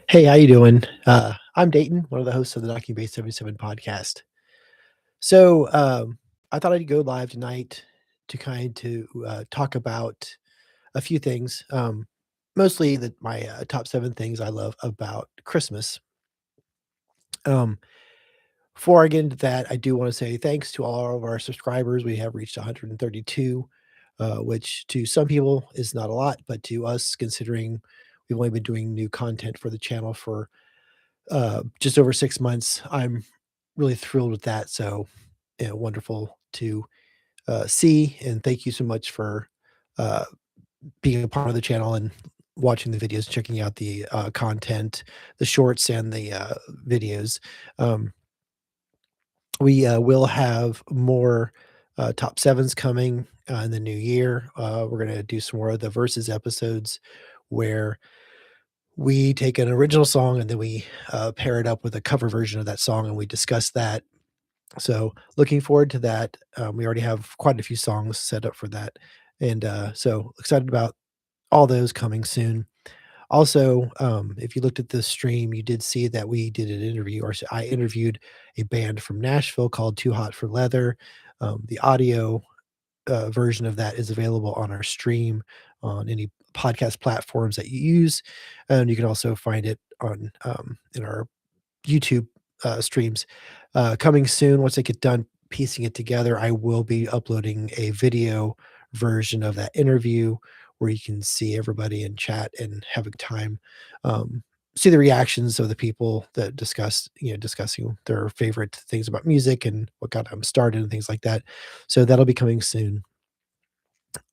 Hey, how you doing? I'm Dayton, one of the hosts of the Docking Base 77 podcast. So I thought I'd go live tonight to talk about a few things. Mostly my top 7 things I love about Christmas. Um, Before I get into that, I do want to say thanks to all of our subscribers. We have reached 132, which to some people is not a lot, but to us, considering we've only been doing new content for the channel for just over 6 months. I'm really thrilled with that, so, wonderful to, see, and thank you so much for, uh, being a part of the channel and watching the videos, checking out the, content, the shorts and the, videos. Um, we will have more, top 7s coming, in the new year. We're gonna do some more of the Versus episodes where we take an original song and then we, pair it up with a cover version of that song, and we discuss that. So, looking forward to that. We already have quite a few songs set up for that, and, so excited about all those coming soon. Also, if you looked at the stream, you did see that we did an interview, or I interviewed a band from Nashville called Too Hot for Leather. The audio version of that is available on our stream on any podcast platforms that you use, and you can also find it on in our YouTube streams. Coming soon, once I get done piecing it together, I will be uploading a video version of that interview where you can see everybody in chat and have a time. See the reactions of the people that discussing their favorite things about music and what got them started and things like that. So that'll be coming soon.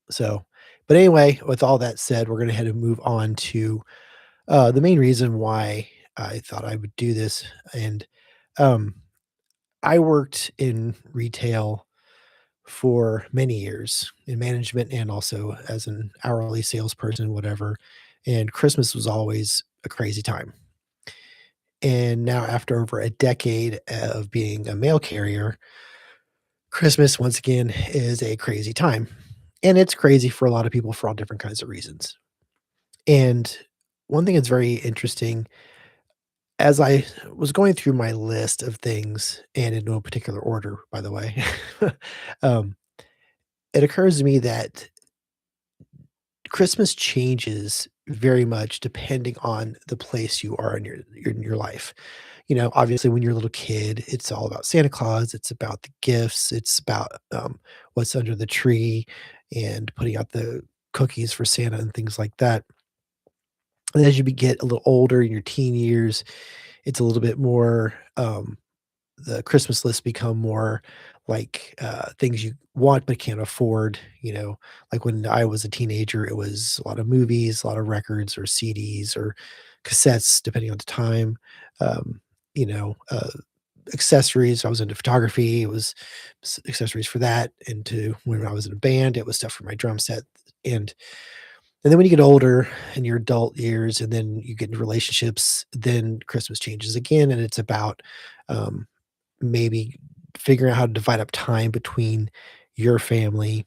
So, but anyway, with all that said, we're gonna head and move on to the main reason why I thought I would do this. And um, I worked in retail for many years in management and also as an hourly salesperson, whatever. And Christmas was always a crazy time. And now, after over a decade of being a mail carrier, Christmas once again is a crazy time. And it's crazy for a lot of people for all different kinds of reasons. And one thing that's very interesting, as I was going through my list of things, and in no particular order, by the way, um, it occurs to me that Christmas changes very much depending on the place you are in your life. Obviously, when you're a little kid, it's all about Santa Claus, it's about the gifts, it's about, what's under the tree and putting out the cookies for Santa and things like that. And as get a little older in your teen years, it's a little bit more, the Christmas lists become more like, things you want but can't afford, like when I was a teenager, it was a lot of movies, a lot of records or CDs or cassettes, depending on the time, um, you know, uh, accessories. I was into photography, it was accessories for that. Into when I was in a band, it was stuff for my drum set, and and then when you get older in your adult years and then you get into relationships, then Christmas changes again, and it's about, um, maybe figuring out how to divide up time between your family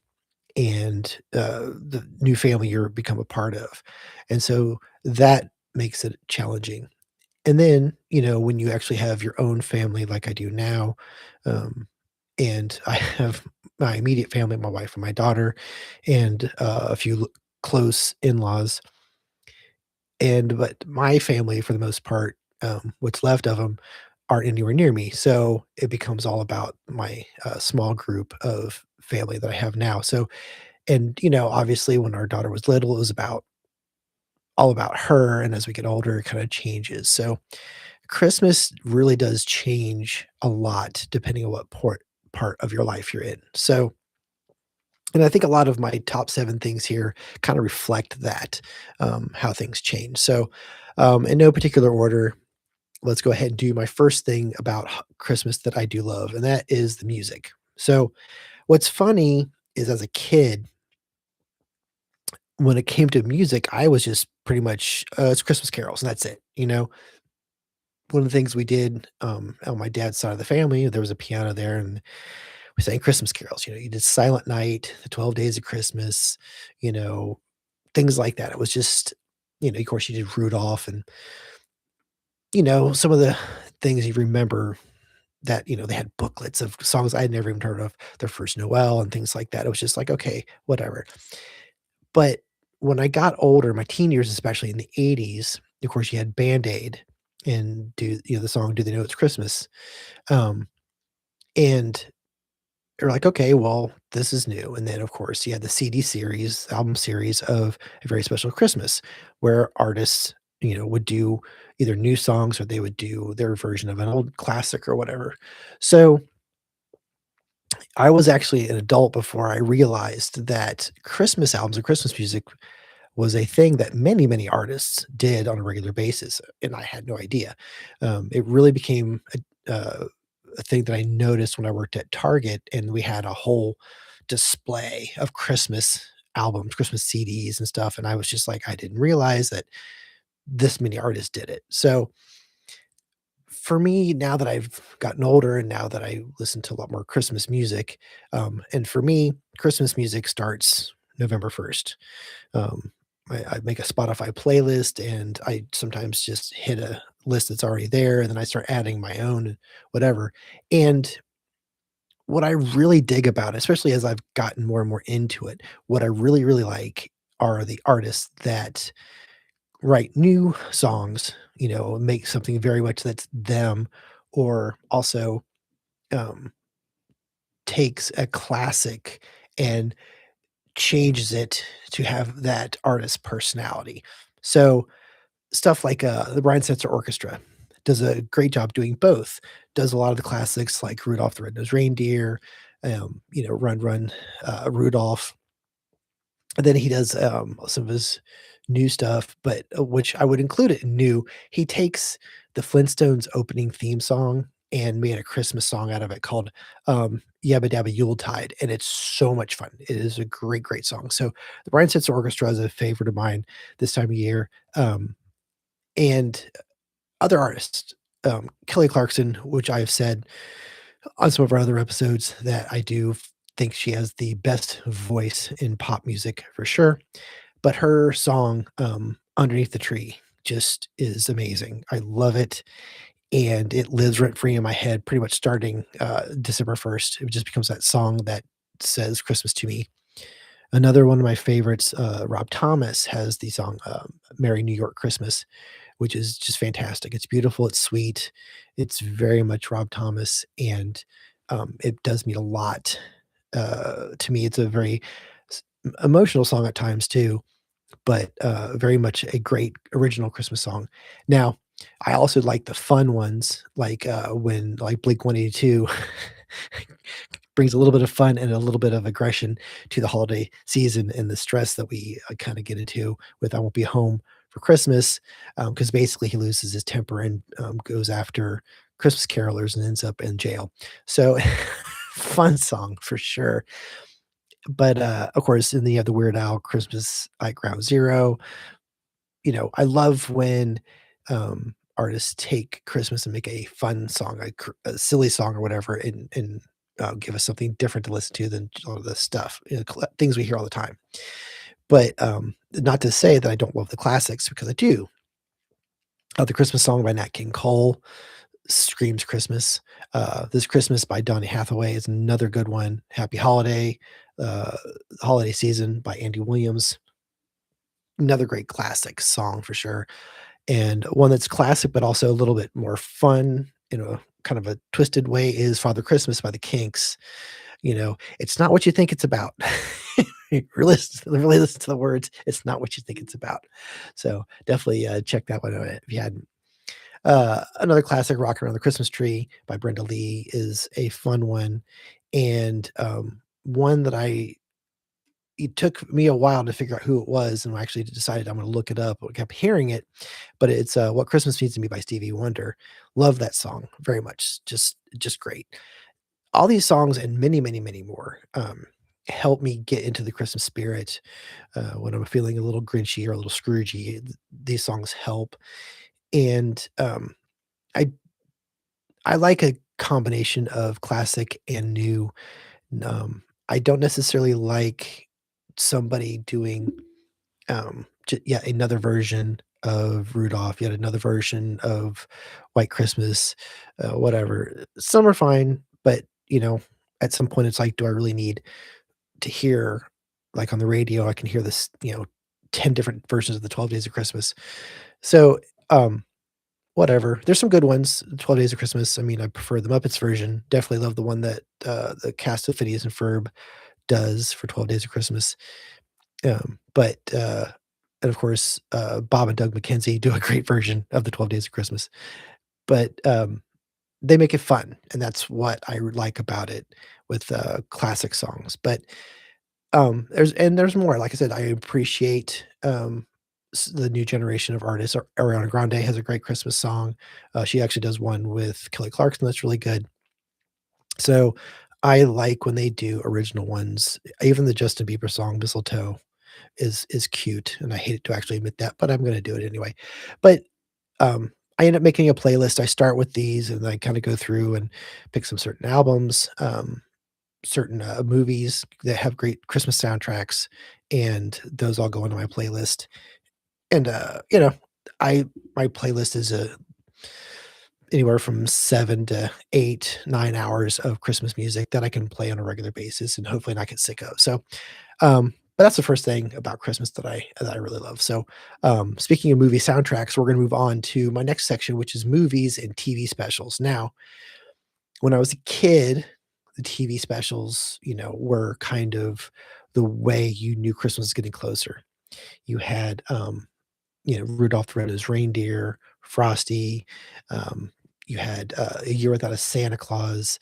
and, the new family you're become a part of, and so that makes it challenging. And then, when you actually have your own family like I do now, um, and I have my immediate family, my wife and my daughter, and, a few close in-laws, but my family, for the most part, what's left of them, aren't anywhere near me, so it becomes all about my, small group of family that I have now. So, and, obviously, when our daughter was little, it was all about her, and as we get older, it kinda changes. So, Christmas really does change a lot depending on what part of your life you're in. So, and I think a lot of my top 7 things here kinda reflect that, how things change. So, in no particular order, let's go ahead and do my first thing about Christmas that I do love, and that is the music. So, what's funny is as a kid, when it came to music, I was just pretty much, it's Christmas carols and that's it. One of the things we did, on my dad's side of the family, there was a piano there, and we sang Christmas carols. You did Silent Night, the 12 Days of Christmas, you know, things like that. It was just, of course, you did Rudolph, and some of the things you remember that, they had booklets of songs I had never even heard of, their first Noel and things like that. It was just like, "Okay, whatever." But when I got older, my teen years, especially in the '80s, of course, you had Band-Aid and the song "Do They Know It's Christmas?" Um, and you're like, "Okay, well, this is new." And then, of course, you had the CD series, album series of A Very Special Christmas, where artists, would do either new songs or they would do their version of an old classic or whatever. So, I was actually an adult before I realized that Christmas albums and Christmas music was a thing that many, many artists did on a regular basis, and I had no idea. It really became a thing that I noticed when I worked at Target, and we had a whole display of Christmas albums, Christmas CDs and stuff, and I was just like, I didn't realize that this many artists did it. So, for me, now that I've gotten older and now that I listen to a lot more Christmas music, and for me, Christmas music starts November 1st. Um, I make a Spotify playlist, and I sometimes just hit a list that's already there, and then I start adding my own and whatever. And what I really dig about it, especially as I've gotten more and more into it, what I really, really like are the artists that write new songs, make something very much that's them, or also, um, takes a classic and changes it to have that artist's personality. So, stuff like, the Brian Setzer Orchestra does a great job doing both, does a lot of the classics like Rudolph the Red-Nosed Reindeer, Run, Run, Rudolph, and then he does, some of his new stuff, but, which I would include it in new. He takes the Flintstones opening theme song and made a Christmas song out of it called, Yabba Dabba Yuletide, and it's so much fun. It is a great, great song. So, the Brian Setzer Orchestra is a favorite of mine this time of year, and other artists, Kelly Clarkson, which I have said on some of our other episodes that I do think she has the best voice in pop music for sure. But her song, "Underneath the Tree" just is amazing. I love it, and it lives rent free in my head pretty much starting, December 1st. It just becomes that song that says Christmas to me. Another one of my favorites, Rob Thomas has the song, "Merry New York Christmas," which is just fantastic. It's beautiful, it's sweet, it's very much Rob Thomas, and, it does mean a lot. To me, it's a very emotional song at times too, but, very much a great original Christmas song. Now, I also like the fun ones, like, when, like, Blink-182 brings a little bit of fun and a little bit of aggression to the holiday season and the stress that we, kinda get into with "I Won't Be Home for Christmas," because basically he loses his temper and, goes after Christmas carolers and ends up in jail. So, fun song for sure. But, of course, and then you have the Weird Al Christmas, like, Ground Zero. I love when, artists take Christmas and make a fun song, a silly song or whatever, and give us something different to listen to than all of the stuff, things we hear all the time. But, not to say that I don't love the classics because I do. The Christmas Song by Nat King Cole screams Christmas. This Christmas by Donny Hathaway is another good one. Happy Holiday, uh, Holiday Season by Andy Williams, another great classic song for sure. And one that's classic, but also a little bit more fun in a kind of a twisted way is Father Christmas by the Kinks. It's not what you think it's about. Really listen to the words. It's not what you think it's about. So definitely check that one out if you hadn't. Another classic, "Rockin' Around the Christmas Tree" by Brenda Lee is a fun one, and, one that it took me a while to figure out who it was, and I actually decided I'm gonna look it up. I kept hearing it, but it's, "What Christmas Means to Me" by Stevie Wonder. Love that song very much, just great. All these songs and many, many, many more, help me get into the Christmas spirit, when I'm feeling a little Grinchy or a little Scroogey, these songs help, and, I I like a combination of classic and new. I don't necessarily like somebody doing, yet another version of Rudolph, yet another version of White Christmas, whatever. Some are fine, but, at some point, it's like, do I really need to hear like, on the radio, I can hear this, 10 different versions of the 12 Days of Christmas. So, um, whatever. There's some good ones, 12 Days of Christmas. I mean, I prefer the Muppets version. Definitely love the one that, the cast of Phineas and Ferb does for 12 Days of Christmas. But, and of course, Bob and Doug McKenzie do a great version of the 12 Days of Christmas. But, they make it fun, and that's what I like about it with, classic songs. But, there's more. Like I said, I appreciate, the new generation of artists. Ariana Grande has a great Christmas song. She actually does one with Kelly Clarkson that's really good. So, I like when they do original ones. Even the Justin Bieber song, "Mistletoe," is cute, and I hate to actually admit that, but I'm gonna do it anyway. But, I end up making a playlist. I start with these, and I kinda go through and pick some certain albums, certain, movies that have great Christmas soundtracks, and those all go into my playlist. And, I my playlist is, anywhere from 7 to 8, 9 hours of Christmas music that I can play on a regular basis and hopefully not get sick of. So, but that's the first thing about Christmas that I really love. So, speaking of movie soundtracks, we're gonna move on to my next section, which is movies and TV specials. Now, when I was a kid, the TV specials, were kind of the way you knew Christmas was getting closer. You had, Rudolph the Red-Nosed Reindeer, Frosty, you had, A Year Without a Santa Claus.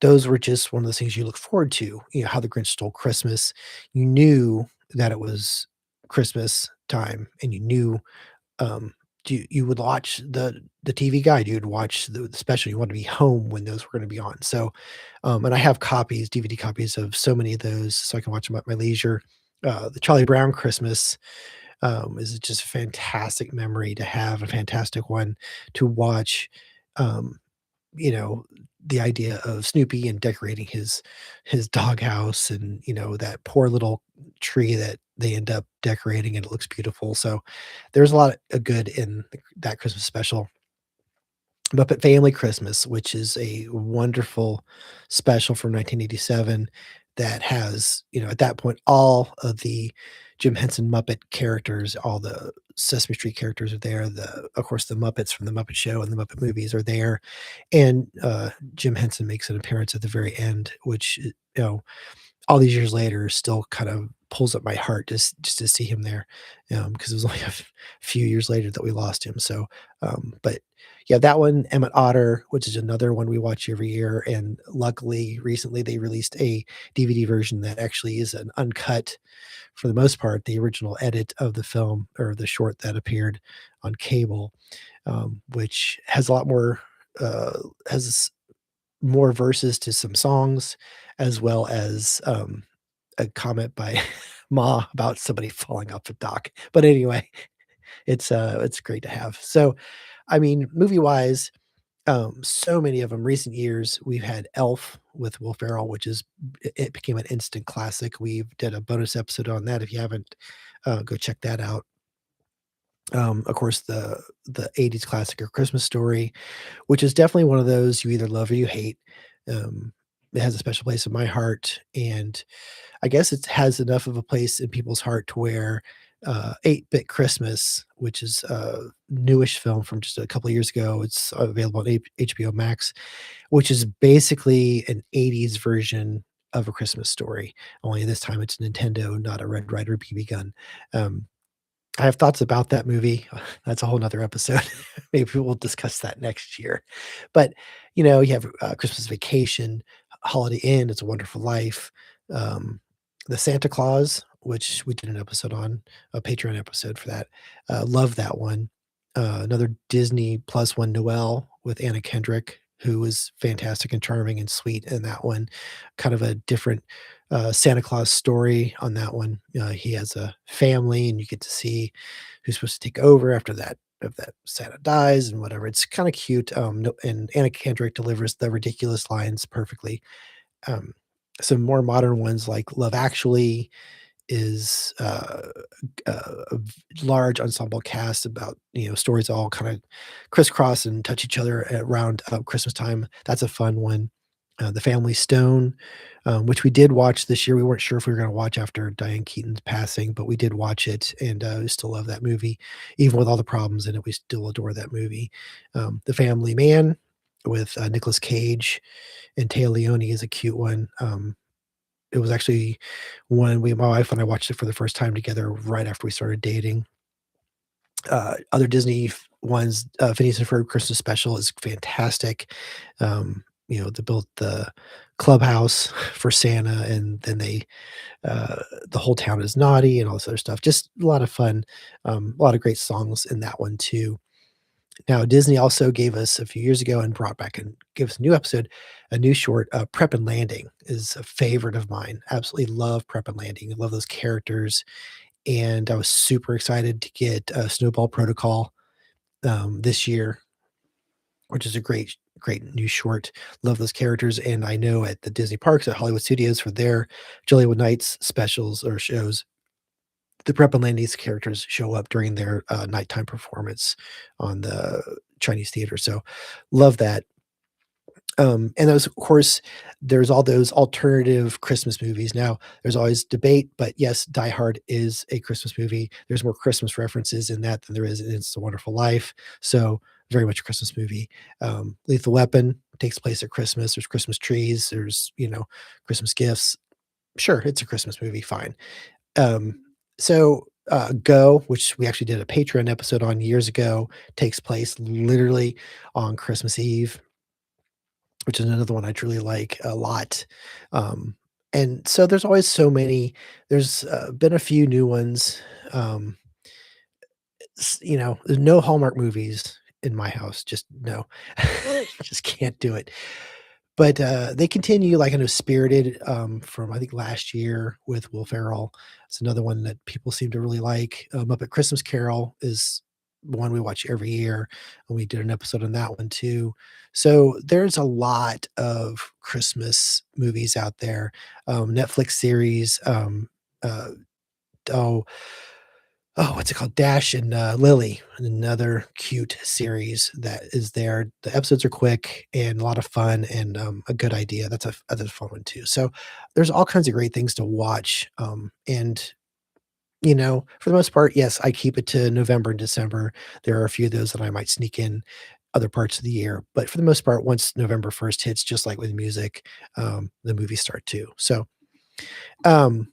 Those were just one of those things you look forward to, How the Grinch Stole Christmas. You knew that it was Christmas time, and you knew, you would watch the TV guide, you would watch the special, you wanted to be home when those were gonna be on. So, and I have copies, DVD copies of so many of those so I can watch them at my leisure. The Charlie Brown Christmas, is just a fantastic memory to have, a fantastic one to watch. Um, you know, the idea of Snoopy and decorating his doghouse and, that poor little tree that they end up decorating and it looks beautiful. So there's a lot of good in that Christmas special. Muppet Family Christmas, which is a wonderful special from 1987 that has, at that point, all of the Jim Henson Muppet characters, all the Sesame Street characters are there. Of course, the Muppets from the Muppet Show and the Muppet movies are there, and Jim Henson makes an appearance at the very end, which all these years later still kind of pulls at my heart just to see him there, because it was only few years later that we lost him. So, but yeah, that one, Emmett Otter, which is another one we watch every year, and luckily recently they released a DVD version that actually is an uncut, for the most part, the original edit of the film or the short that appeared on cable, which has a lot more, uh, has more verses to some songs, as well as, a comment by Ma about somebody falling off a dock. But anyway, it's great to have. So, I mean, movie-wise, so many of them. Recent years, we've had Elf with Will Ferrell, which it became an instant classic. We did a bonus episode on that. If you haven't, go check that out. Of course, the '80s classic, A Christmas Story, which is definitely one of those you either love or you hate. It has a special place in my heart, and I guess it has enough of a place in people's heart to where, 8-Bit Christmas, which is a newish film from just a couple of years ago, it's available on HBO Max, which is basically an '80s version of A Christmas Story, only this time it's Nintendo, not a Red Ryder BB gun. Um, I have thoughts about that movie. That's a whole nother episode. Maybe we'll discuss that next year. But, you have, Christmas Vacation, Holiday Inn, It's a Wonderful Life, um, The Santa Claus, which we did an episode on, a Patreon episode for that. Love that one. Another Disney Plus one, Noelle, with Anna Kendrick, who was fantastic and charming and sweet in that one. Kind of a different, Santa Claus story on that one. He has a family, and you get to see who's supposed to take over after that if that Santa dies and whatever. It's kinda cute, no, and Anna Kendrick delivers the ridiculous lines perfectly. Um, some more modern ones like Love Actually, is, a large ensemble cast about, stories all kinda crisscross and touch each other around, Christmas time. That's a fun one. The Family Stone, which we did watch this year. We weren't sure if we were gonna watch after Diane Keaton's passing, but we did watch it, and, we still love that movie. Even with all the problems in it, we still adore that movie. The Family Man with, Nicolas Cage and Téa Leoni is a cute one. It was actually when my wife and I watched it for the first time together right after we started dating. Other Disney ones, Phineas and Ferb Christmas Special is fantastic. They built the clubhouse for Santa, and then the whole town is naughty and all this other stuff. Just a lot of fun. A lot of great songs in that one too. Now, Disney also gave us a few years ago and brought back and gave us a new episode, a new short, Prep and Landing is a favorite of mine. Absolutely love Prep and Landing. I love those characters, and I was super excited to get, Snowball Protocol, this year, which is a great new short. Love those characters, and I know at the Disney parks at Hollywood Studios for their Jollywood Nights specials or shows, the Prep and Landing's characters show up during their, nighttime performance on the Chinese theater, so love that. And those, of course, there's all those alternative Christmas movies. Now, there's always debate, but yes, Die Hard is a Christmas movie. There's more Christmas references in that than there is in It's a Wonderful Life. So, very much a Christmas movie. Lethal Weapon takes place at Christmas. There's Christmas trees. There's, Christmas gifts. Sure, it's a Christmas movie. Fine. Um, Go, which we actually did a Patreon episode on years ago, takes place literally on Christmas Eve, which is another one I truly like a lot. And so there's always so many. There's, been a few new ones. Um, there's no Hallmark movies in my house, just no. Just can't do it. But, they continue, like, I know Spirited, from, I think, last year with Will Ferrell. It's another one that people seem to really like. Muppet Christmas Carol is one we watch every year, and we did an episode on that one too. So, there's a lot of Christmas movies out there. Netflix series, uh, oh what's it called? Dash and, Lily, another cute series that is there. The episodes are quick and a lot of fun and, a good idea. That's a fun one too. So, there's all kinds of great things to watch, and, for the most part, yes, I keep it to November and December. There are a few of those that I might sneak in other parts of the year, but for the most part, once November 1st hits, just like with music, the movies start too. So, um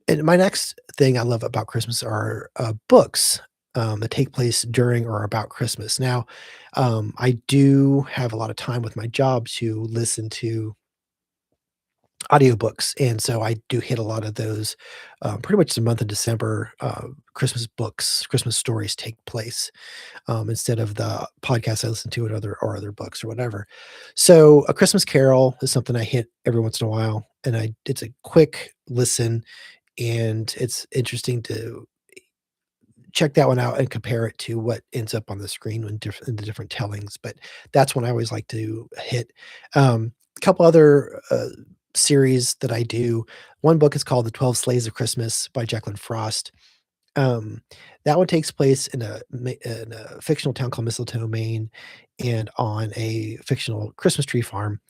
and my next thing I love about Christmas are, books, that take place during or about Christmas. Now, I do have a lot of time with my job to listen to audiobooks, and so I do hit a lot of those, pretty much the month of December, Christmas books, Christmas stories take place, instead of the podcasts I listen to and other books or whatever. So, A Christmas Carol is something I hit every once in a while, and I it's a quick listen, and it's interesting to check that one out and compare it to what ends up on the screen when in the different tellings, but that's one I always like to hit. A couple other, series that I do. One book is called The 12 Slaves of Christmas by Jacqueline Frost. Um, that one takes place in a fictional town called Mistletoe, Maine, and on a fictional Christmas tree farm.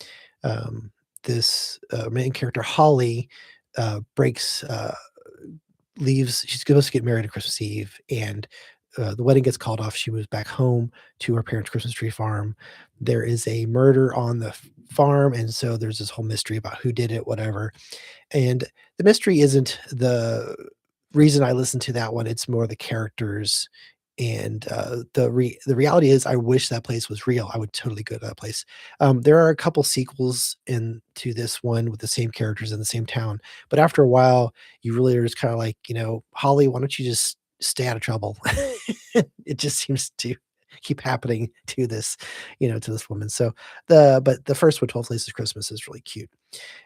This, main character, Holly, breaks, leaves she's supposed to get married on Christmas Eve, and, the wedding gets called off. She moves back home to her parents' Christmas tree farm. There is a murder on the farm, and so there's this whole mystery about who did it, whatever. And the mystery isn't the reason I listen to that one, it's more the characters, and, the reality is I wish that place was real. I would totally go to that place. There are a couple sequels into this one with the same characters in the same town, but after a while, you really are just kinda like, "Holly, why don't you just stay out of trouble?" It just seems to keep happening to this woman. So, the first one, 12 Days of Christmas, is really cute.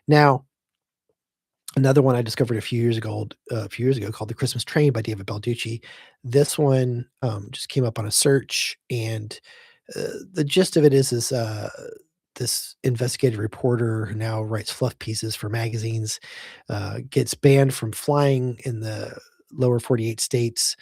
Now, another one I discovered a few years ago called The Christmas Train by David Balducci. This one, just came up on a search, and, the gist of it is, this investigative reporter who now writes fluff pieces for magazines, gets banned from flying in the lower 48 states,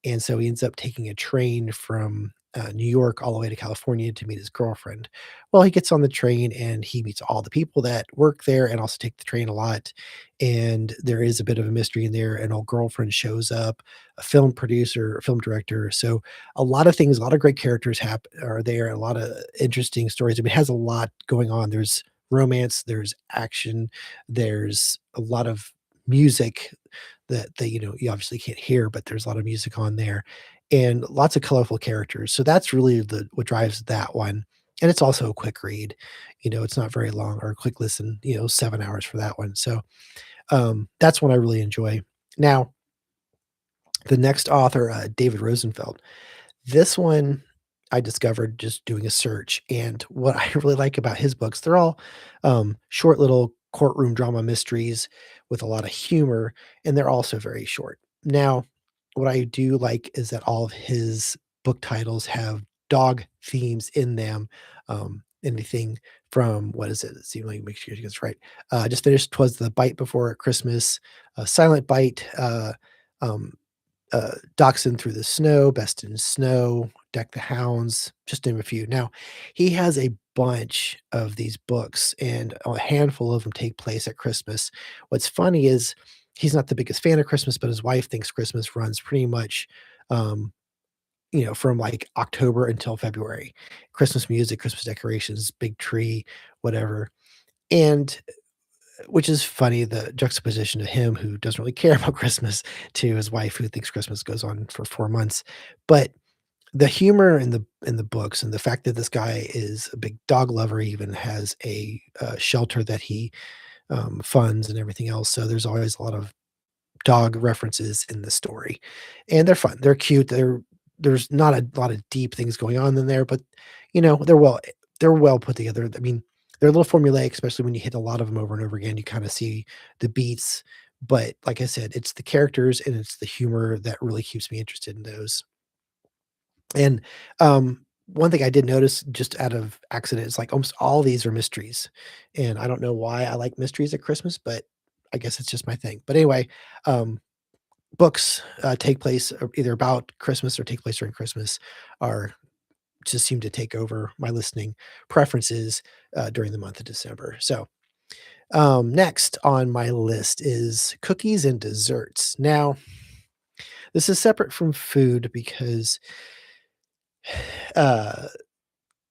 and so he ends up taking a train from, New York all the way to California to meet his girlfriend. Well, he gets on the train and he meets all the people that work there and also take the train a lot, and there is a bit of a mystery in there. An old girlfriend shows up, a film producer, a film director, so a lot of things, a lot of great characters are there, a lot of interesting stories. I mean, it has a lot going on. There's romance, there's action, there's a lot of music that, you obviously can't hear, but there's a lot of music on there and lots of colorful characters. So that's really the what drives that one. And it's also a quick read. It's not very long or a quick listen, 7 hours for that one. So, that's one I really enjoy. Now, the next author, David Rosenfeld. This one I discovered just doing a search, and what I really like about his books, they're all, short little courtroom drama mysteries with a lot of humor, and they're also very short. Now, what I do like is that all of his book titles have dog themes in them, anything from what is it? Let's see, let me make sure you get this right. I just finished "'Twas the Bite Before Christmas," "Silent Bite," um Dachshund Through the Snow, Best in Snow, Deck the Hounds, just to name a few. Now, he has a bunch of these books, and a handful of them take place at Christmas. What's funny is he's not the biggest fan of Christmas, but his wife thinks Christmas runs pretty much, um, from, like, October until February. Christmas music, Christmas decorations, big tree, whatever, and which is funny, the juxtaposition of him who doesn't really care about Christmas to his wife who thinks Christmas goes on for 4 months. But the humor in the books and the fact that this guy is a big dog lover, he even has a, shelter that he, funds and everything else, so there's always a lot of dog references in the story, and they're fun, they're cute, there's not a lot of deep things going on in there, but, they're well put together. I mean, they're a little formulaic, especially when you hit a lot of them over and over again, you kinda see the beats, but like I said, it's the characters and it's the humor that really keeps me interested in those. And, one thing I did notice just out of accident is, like, almost all these are mysteries, and I don't know why I like mysteries at Christmas, but I guess it's just my thing. But anyway, um, books, take place, either about Christmas or take place during Christmas are just seem to take over my listening preferences, during the month of December. So, next on my list is cookies and desserts. Now, this is separate from food because, uh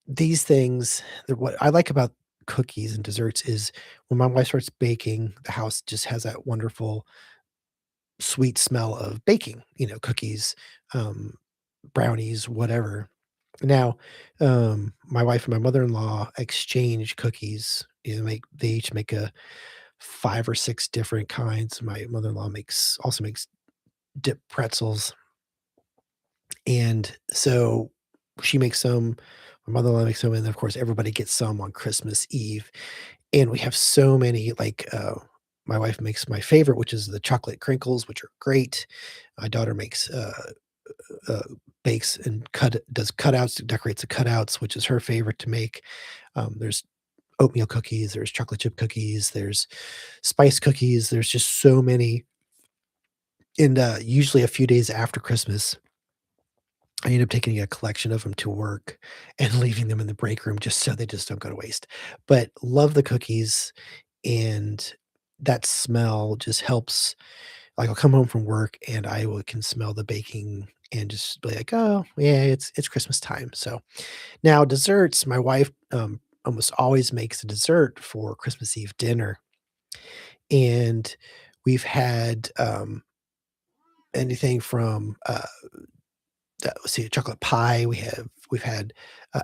these things what I like about cookies and desserts is when my wife starts baking, the house just has that wonderful sweet smell of baking, cookies, um, brownies, whatever. Now, my wife and my mother-in-law exchange cookies. They each make a 5 or 6 different kinds. My mother-in-law also makes dip pretzels, and so she makes some, my mother-in-law makes some, and then, of course, everybody gets some on Christmas Eve, and we have so many, like, my wife makes my favorite, which is the chocolate crinkles, which are great. My daughter makes, uh, bakes and does cutouts, decorates the cutouts, which is her favorite to make. There's oatmeal cookies, there's chocolate chip cookies, there's spice cookies, there's just so many, and, usually a few days after Christmas I end up taking a collection of them to work and leaving them in the break room just so they just don't go to waste. But love the cookies, and that smell just helps. Like, I'll come home from work and can smell the baking and just be like, "Oh, yeah, it's Christmas time." So, now desserts, my wife, almost always makes a dessert for Christmas Eve dinner, and we've had, anything from, let's see, chocolate pie, we've had,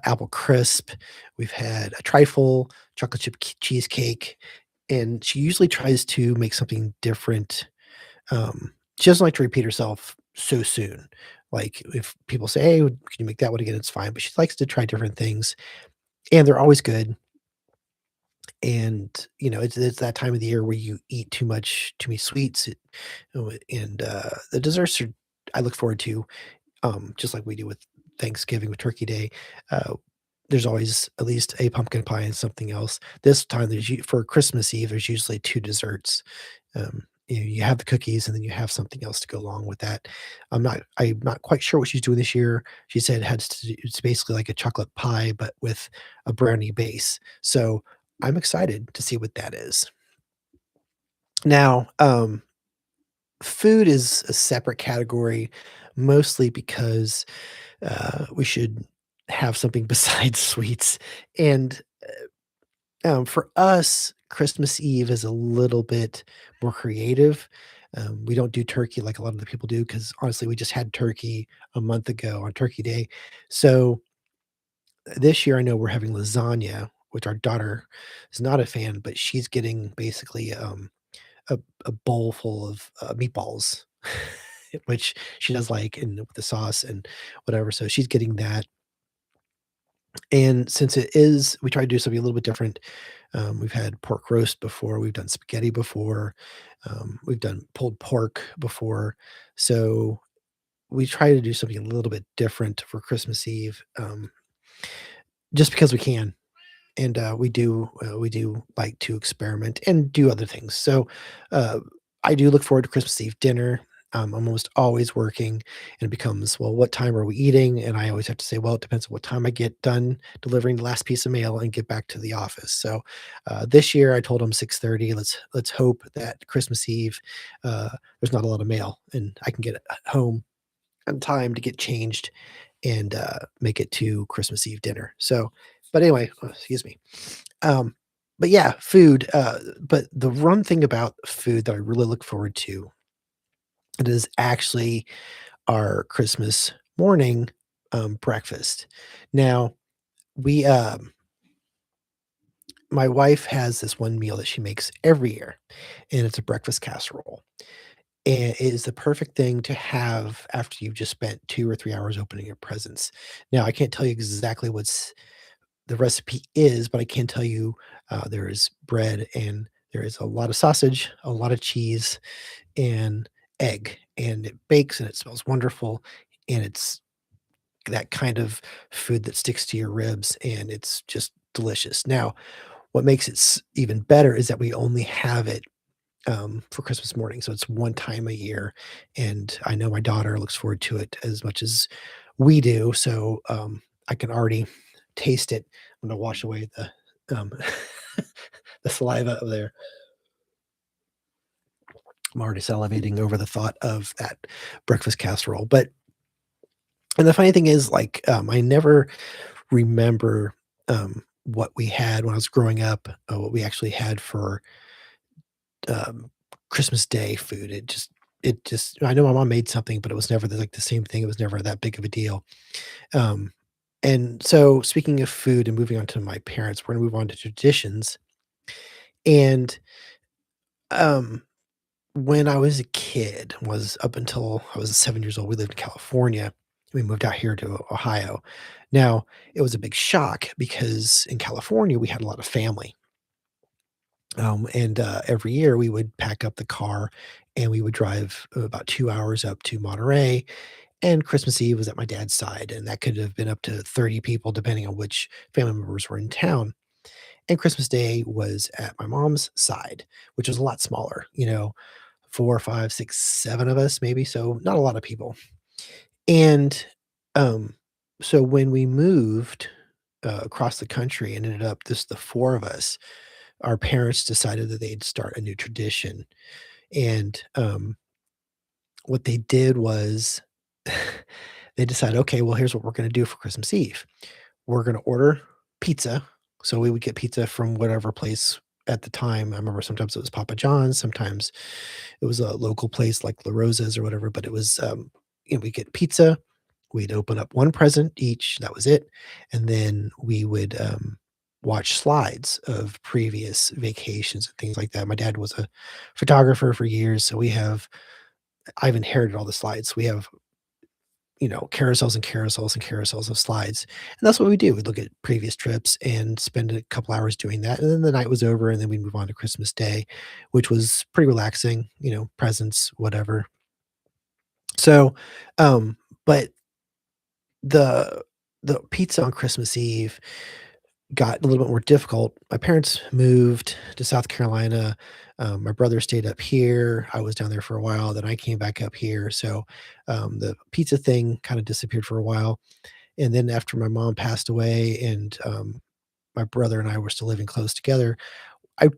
apple crisp, we've had a trifle, chocolate chip cheesecake, and she usually tries to make something different. She doesn't like to repeat herself so soon. Like, if people say, "Hey, can you make that one again?" It's fine, but she likes to try different things, and they're always good, and, it's that time of the year where you eat too many sweets, and, the desserts are I look forward to, just like we do with Thanksgiving with Turkey Day. there's always at least a pumpkin pie and something else. This time, for Christmas Eve, there's usually 2 desserts. You have the cookies, and then you have something else to go along with that. I'm not quite sure what she's doing this year. She said it's basically like a chocolate pie, but with a brownie base. So, I'm excited to see what that is. Now, food is a separate category, mostly because, we should have something besides sweets, and for us, Christmas Eve is a little bit more creative. We don't do turkey like a lot of the people do because honestly, we just had turkey a month ago on Turkey Day. So this year, I know we're having lasagna, which our daughter is not a fan, but she's getting basically a, a bowl full of meatballs, which she does like, and with the sauce and whatever. So she's getting that. And since we try to do something a little bit different. We've had pork roast before, we've done spaghetti before, we've done pulled pork before. So we try to do something a little bit different for Christmas Eve, just because we can. And we do like to experiment and do other things. So, uh, I do look forward to Christmas Eve dinner. I'm almost always working, and it becomes, "Well, what time are we eating?" And I always have to say, "Well, it depends on what time I get done delivering the last piece of mail and get back to the office." So, this year, I told them 6:30. Let's hope that Christmas Eve, there's not a lot of mail, and I can get home on time to get changed and, make it to Christmas Eve dinner. So but anyway, excuse me. Um, but yeah, food, but the one thing about food that I really look forward to, it is actually our Christmas morning, breakfast. Now, we, my wife has this one meal that she makes every year, and it's a breakfast casserole, and it is the perfect thing to have after you've just spent 2 or 3 hours opening your presents. Now, I can't tell you exactly what's the recipe is, but I can tell you, there is bread and there is a lot of sausage, a lot of cheese, and egg, and it bakes and it smells wonderful, and it's that kind of food that sticks to your ribs, and it's just delicious. Now, what makes it even better is that we only have it for Christmas morning, so it's one time a year, and I know my daughter looks forward to it as much as we do, so, I can already taste it. I'm gonna wash away um, the saliva over there. I'm already salivating over the thought of that breakfast casserole, but and the funny thing is, like, I never remember, what we had when I was growing up, what we actually had for um, Christmas Day food. It just I know my mom made something, but it was never like the same thing. It was never that big of a deal. Um, and so speaking of food and moving on to my parents, we're gonna move on to traditions. And um, when I was a kid, was up until I was 7 years old, we lived in California. We moved out here to Ohio. Now, it was a big shock because in California, we had a lot of family. And every year we would pack up the car and we would drive about 2 hours up to Monterey, and Christmas Eve was at my dad's side, and that could have been up to 30 people depending on which family members were in town, and Christmas Day was at my mom's side, which was a lot smaller, 4, 5, 6, 7 of us maybe, so not a lot of people, and, um, so when we moved, across the country and ended up just the 4 of us, our parents decided that they'd start a new tradition, and, what they did was they decided, "Okay, well, here's what we're gonna do for Christmas Eve. We're gonna order pizza." So we would get pizza from whatever place at the time. I remember sometimes it was Papa John's, sometimes it was a local place like La Rosa's or whatever, but it was, we'd get pizza, we'd open up 1 present each, that was it, and then we would, watch slides of previous vacations and things like that. My dad was a photographer for years, so I've inherited all the slides. We have, carousels and carousels and carousels of slides, and that's what we do. We look at previous trips and spend a couple hours doing that, and then the night was over, and then we move on to Christmas Day, which was pretty relaxing, presents, whatever. So, but the the pizza on Christmas Eve got a little bit more difficult. My parents moved to South Carolina. My brother stayed up here. I was down there for a while. Then I came back up here. So the pizza thing kind of disappeared for a while. And then after my mom passed away and my brother and I were still living close together, I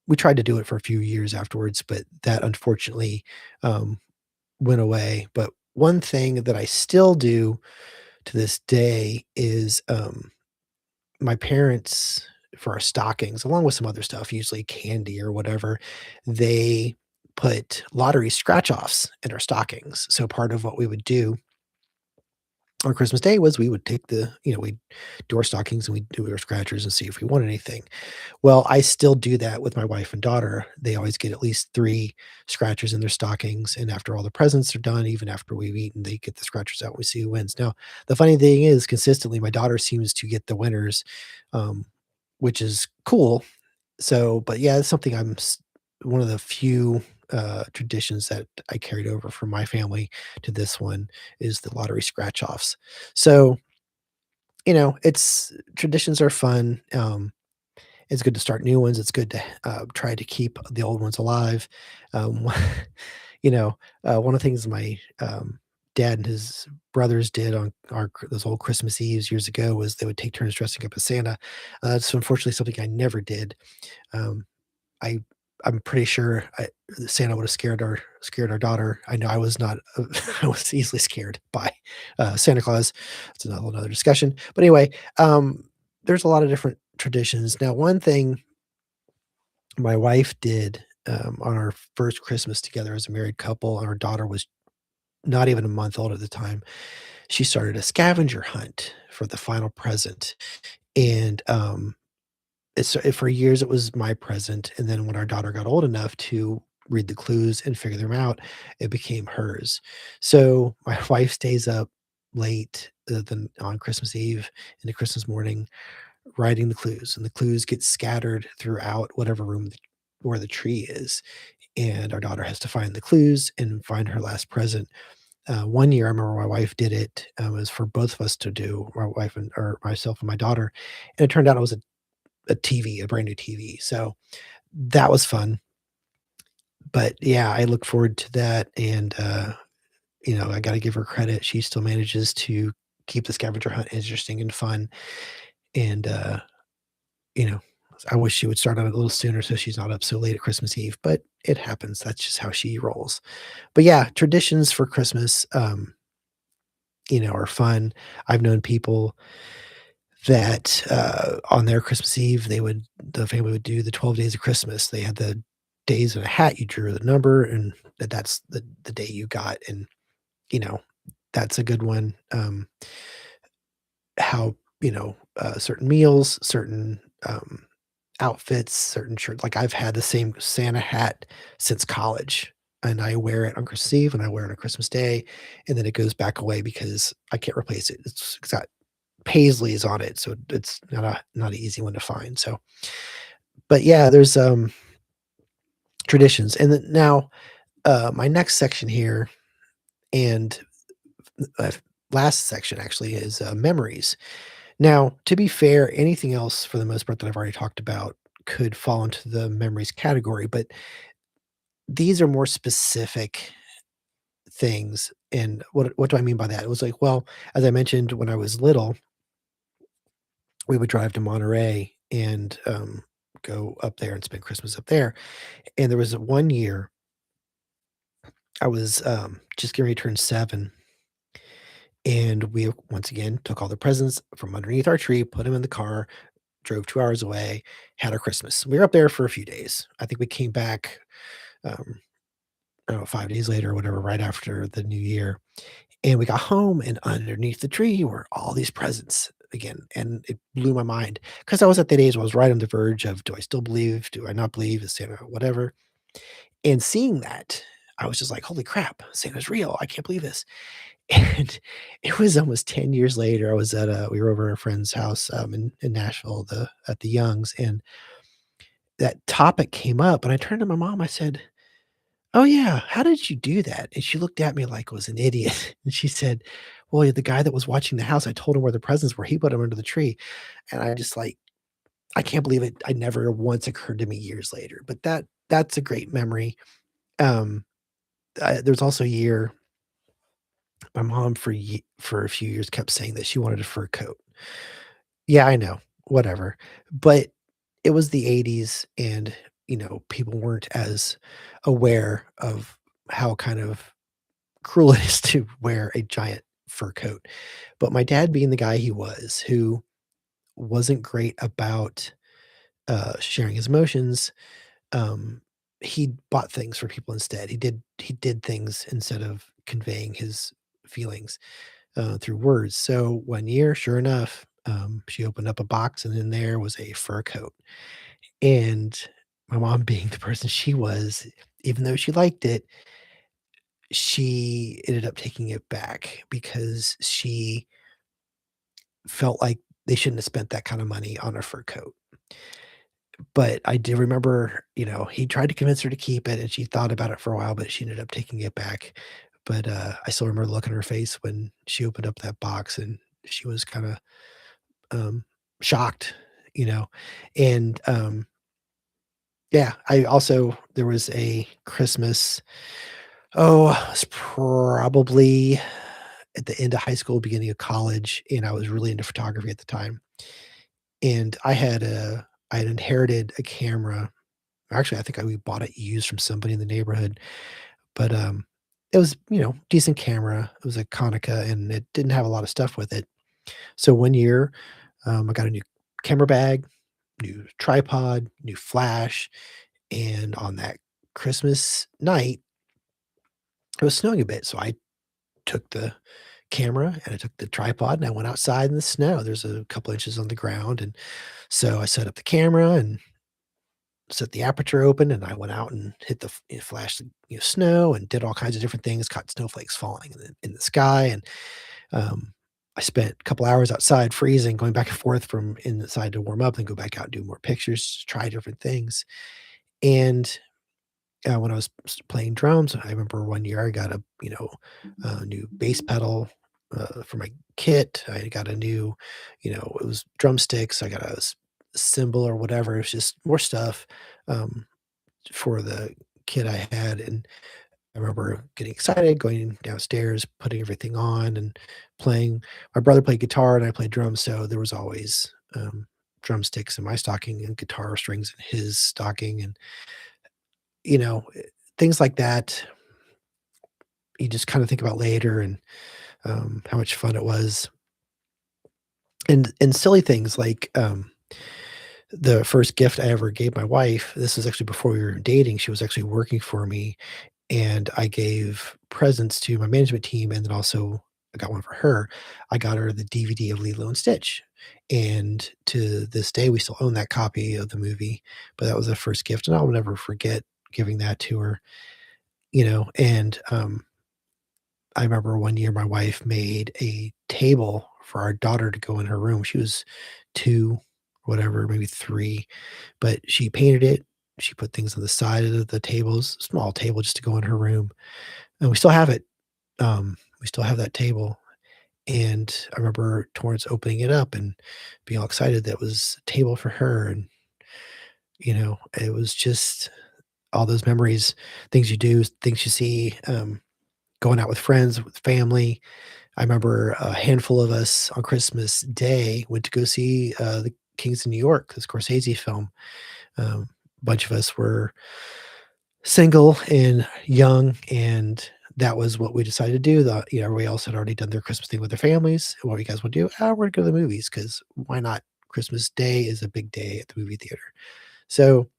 we tried to do it for a few years afterwards, but that unfortunately um, went away. But one thing that I still do to this day is my parents, for our stockings, along with some other stuff, usually candy or whatever, they put lottery scratch-offs in our stockings. So part of what we would do on Christmas Day was we would take we'd do our stockings and we'd do our scratchers and see if we won anything. Well, I still do that with my wife and daughter. They always get at least 3 scratchers in their stockings, and after all the presents are done, even after we've eaten, they get the scratchers out, and we see who wins. Now, the funny thing is consistently, my daughter seems to get the winners, um, which is cool. So, but yeah, it's something one of the few, traditions that I carried over from my family to this one is the lottery scratch-offs. So, it's traditions are fun, it's good to start new ones. It's good to try to keep the old ones alive. Um, one of the things my dad and his brothers did on those old Christmas Eves years ago was they would take turns dressing up as Santa. That's unfortunately something I never did. Um, I I'm pretty sure Santa would have scared our daughter. I know I was not. I was easily scared by Santa Claus. It's another discussion. But anyway, there's a lot of different traditions. Now, one thing my wife did on our first Christmas together as a married couple, and our daughter was not even a month old at the time. She started a scavenger hunt for the final present, and for years, it was my present, and then when our daughter got old enough to read the clues and figure them out, it became hers. So, my wife stays up late, on Christmas Eve into Christmas morning writing the clues, and the clues get scattered throughout whatever room where the tree is, and our daughter has to find the clues and find her last present. One year, I remember my wife did it, it was for both of us to do, my wife and or myself and my daughter, and it turned out it was a TV, a brand new TV. So that was fun. But yeah, I look forward to that. And, I got to give her credit. She still manages to keep the scavenger hunt interesting and fun. And, you know, I wish she would start on it a little sooner so she's not up so late at Christmas Eve, but it happens. That's just how she rolls. But yeah, traditions for Christmas, are fun. I've known people that, on their Christmas Eve, the family would do the 12 days of Christmas. They had the days in a hat, you drew the number, and that's the day you got, and, you know, that's a good one. How, certain meals, certain, outfits, certain shirts like, I've had the same Santa hat since college, and I wear it on Christmas Eve, and I wear it on Christmas Day, and then it goes back away because I can't replace it. It's got paisleys on it, so it's not an easy one to find, so but yeah, there's, traditions, and then now, my next section here and, uh, last section actually is, memories. Now, to be fair, anything else for the most part that I've already talked about could fall into the memories category, but these are more specific things, and what do I mean by that? It was like, well, as I mentioned when I was little, we would drive to Monterey and, go up there and spend Christmas up there. And there was one year I was, just getting ready to turn 7, and we once again took all the presents from underneath our tree, put them in the car, drove 2 hours away, had our Christmas. We were up there for a few days. I think we came back, um, I don't know, 5 days later or whatever, right after the New Year, and we got home, and underneath the tree were all these presents again, and it blew my mind because I was at that age where I was right on the verge of, "Do I still believe? Do I not believe? Is Santa whatever?" And seeing that, I was just like, "Holy crap, Santa's real. I can't believe this." And it was almost 10 years later, we were over at a friend's house, in Nashville, at the Youngs, and that topic came up, and I turned to my mom, I said, "Oh, yeah, how did you do that?" And she looked at me like I was an idiot, and she said, "Well, yeah, the guy that was watching the house, I told him where the presents were, he put them under the tree." And I just, like, I can't believe it. I never once occurred to me years later, but that's a great memory. Um, there's also a year my mom for a few years kept saying that she wanted a fur coat. Yeah, I know, whatever. But it was the '80s and, people weren't as aware of how kind of cruel it is to wear a giant fur coat. But my dad being the guy he was, who wasn't great about, sharing his emotions, um, he bought things for people instead. He did things instead of conveying his feelings, through words. So one year, sure enough, she opened up a box and in there was a fur coat. And my mom being the person she was, even though she liked it, she ended up taking it back because she felt like they shouldn't have spent that kind of money on a fur coat. But I do remember, he tried to convince her to keep it, and she thought about it for a while, but she ended up taking it back. But, I still remember the look on her face when she opened up that box, and she was kinda, um, shocked, you know? And, yeah, I also there was a Christmas, it's probably at the end of high school, beginning of college, and I was really into photography at the time. And I had inherited a camera. Actually, I think we bought it used from somebody in the neighborhood, but, it was, decent camera. It was a Konica, and it didn't have a lot of stuff with it. So one year, I got a new camera bag, new tripod, new flash, and on that Christmas night, it was snowing a bit, so I took the camera and I took the tripod and I went outside in the snow. There's a couple inches on the ground, and so I set up the camera and set the aperture open, and I went out and hit flashed the, snow and did all kinds of different things, caught snowflakes falling in the sky, and, I spent a couple hours outside freezing, going back and forth from inside to warm up, and go back out and do more pictures, try different things. And, when I was playing drums, I remember one year I got a new bass pedal, for my kit. I got a new, it was drumsticks. I got a cymbal or whatever. It was just more stuff, um, for the kid I had, and I remember getting excited, going downstairs, putting everything on and playing. My brother played guitar and I played drums, so there was always, drumsticks in my stocking and guitar strings in his stocking, and, you know, eh, things like that, you just kinda think about later and, how much fun it was. And silly things like, the first gift I ever gave my wife, this was actually before we were dating, she was actually working for me, and I gave presents to my management team, and then also I got one for her. I got her the DVD of Lilo& and Stitch, and to this day, we still own that copy of the movie, but that was the first gift, and I'll never forget giving that to her, and, I remember one year my wife made a table for our daughter to go in her room. She was 2, whatever, maybe 3, but she painted it. She put things on the side of the tables, small table just to go in her room, and we still have it. We still have that table, and I remember towards opening it up and being all excited that it was a table for her, and, it was just all those memories, things you do, things you see, going out with friends, with family. I remember a handful of us on Christmas Day went to go see, The Kings of New York, the Scorsese film. A bunch of us were single and young, and that was what we decided to do. Everybody else had already done their Christmas thing with their families. "What do you guys wanna do?" "Oh, we're gonna go to the movies because why not? Christmas Day is a big day at the movie theater." So,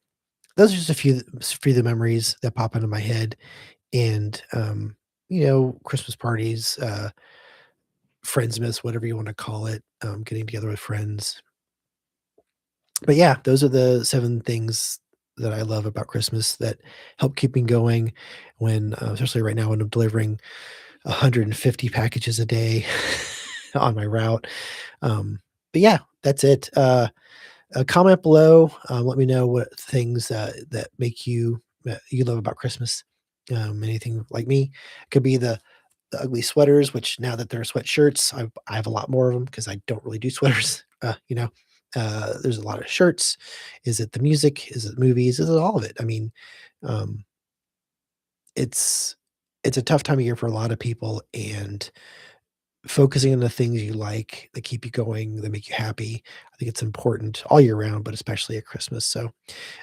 those are just a few of the memories that pop into my head, and, Christmas parties, Friendsmas, whatever you wanna call it, getting together with friends. But yeah, those are the 7 things that I love about Christmas that help keep me going when, especially right now when I'm delivering 150 packages a day on my route. Um, but yeah, that's it. Comment below, let me know what things, that make you love about Christmas. Anything like me. It could be the the ugly sweaters, which now that they're sweatshirts, I have a lot more of them because I don't really do sweaters, there's a lot of shirts. Is it the music? Is it movies? Is it all of it? I mean, um, it's it's a tough time of year for a lot of people, and focusing on the things you like that keep you going, that make you happy, I think it's important all year round, but especially at Christmas. So,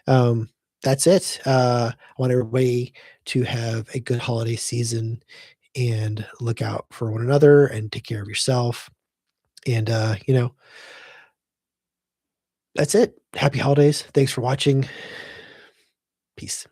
um, that's it. I want everybody to have a good holiday season and look out for one another and take care of yourself. And, that's it. Happy holidays. Thanks for watching. Peace.